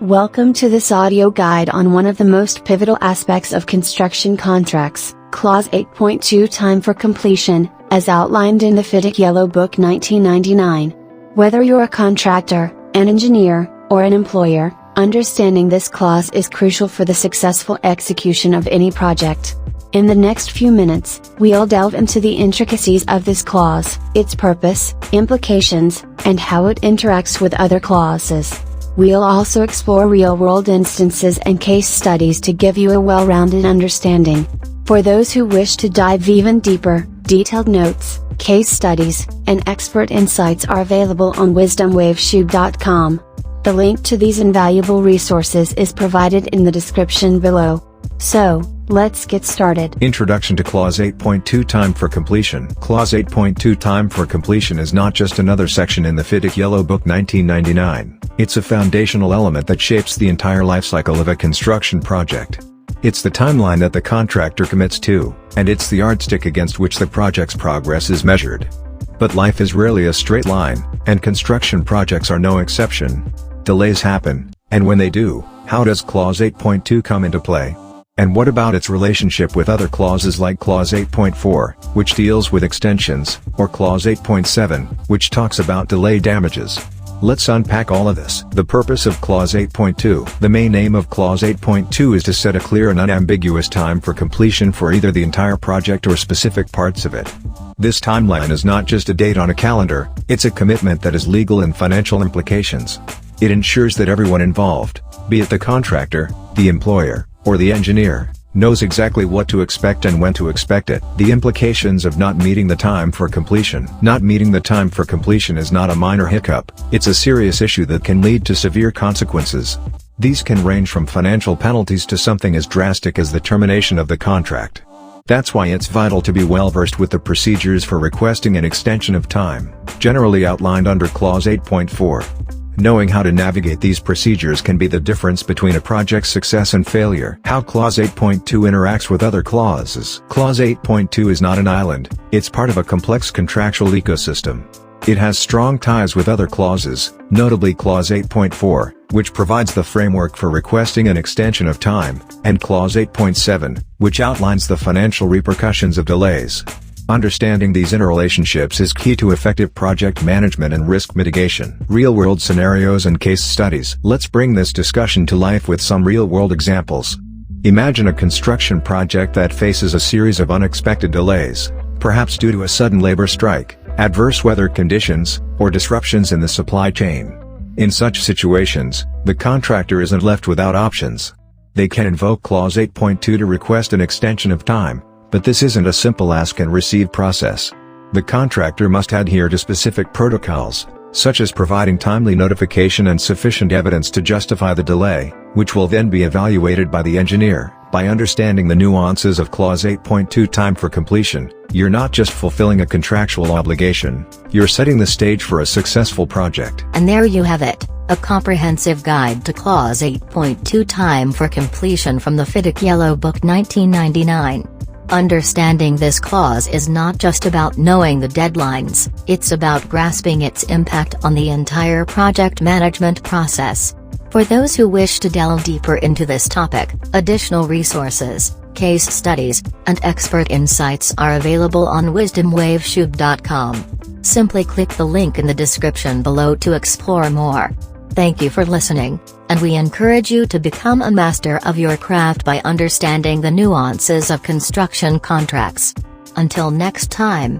Welcome to this audio guide on one of the most pivotal aspects of construction contracts, Clause 8.2 Time for Completion, as outlined in the FIDIC Yellow Book 1999. Whether you're a contractor, an engineer, or an employer, understanding this clause is crucial for the successful execution of any project. In the next few minutes, we'll delve into the intricacies of this clause, its purpose, implications, and how it interacts with other clauses. We'll also explore real-world instances and case studies to give you a well-rounded understanding. For those who wish to dive even deeper, detailed notes, case studies, and expert insights are available on wisdomwaveshub.com. The link to these invaluable resources is provided in the description below. So, let's get started. Introduction to Clause 8.2 Time for Completion. Clause 8.2 Time for Completion is not just another section in the FIDIC Yellow Book 1999. It's a foundational element that shapes the entire lifecycle of a construction project. It's the timeline that the contractor commits to, and it's the yardstick against which the project's progress is measured. But life is rarely a straight line, and construction projects are no exception. Delays happen, and when they do, how does Clause 8.2 come into play? And what about its relationship with other clauses like Clause 8.4, which deals with extensions, or Clause 8.7, which talks about delay damages? Let's unpack all of this. The purpose of Clause 8.2. The main aim of Clause 8.2 is to set a clear and unambiguous time for completion for either the entire project or specific parts of it. This timeline is not just a date on a calendar, it's a commitment that has legal and financial implications. It ensures that everyone involved, be it the contractor, the employer, or the engineer, knows exactly what to expect and when to expect it. The implications of not meeting the time for completion. Not meeting the time for completion is not a minor hiccup, it's a serious issue that can lead to severe consequences. These can range from financial penalties to something as drastic as the termination of the contract. That's why it's vital to be well versed with the procedures for requesting an extension of time, generally outlined under Clause 8.4. Knowing how to navigate these procedures can be the difference between a project's success and failure. How Clause 8.2 interacts with other clauses. Clause 8.2 is not an island, it's part of a complex contractual ecosystem. It has strong ties with other clauses, notably Clause 8.4, which provides the framework for requesting an extension of time, and Clause 8.7, which outlines the financial repercussions of delays. Understanding these interrelationships is key to effective project management and risk mitigation. Real-world scenarios and case studies. Let's bring this discussion to life with some real-world examples. Imagine a construction project that faces a series of unexpected delays, perhaps due to a sudden labor strike, adverse weather conditions, or disruptions in the supply chain. In such situations, the contractor isn't left without options. They can invoke Clause 8.2 to request an extension of time. But this isn't a simple ask and receive process. The contractor must adhere to specific protocols, such as providing timely notification and sufficient evidence to justify the delay, which will then be evaluated by the engineer. By understanding the nuances of Clause 8.2 Time for Completion, you're not just fulfilling a contractual obligation, you're setting the stage for a successful project. And there you have it, a comprehensive guide to Clause 8.2 Time for Completion from the FIDIC Yellow Book 1999. Understanding this clause is not just about knowing the deadlines, it's about grasping its impact on the entire project management process. For those who wish to delve deeper into this topic, additional resources, case studies, and expert insights are available on wisdomwaveshub.com. Simply click the link in the description below to explore more. Thank you for listening, and we encourage you to become a master of your craft by understanding the nuances of construction contracts. Until next time.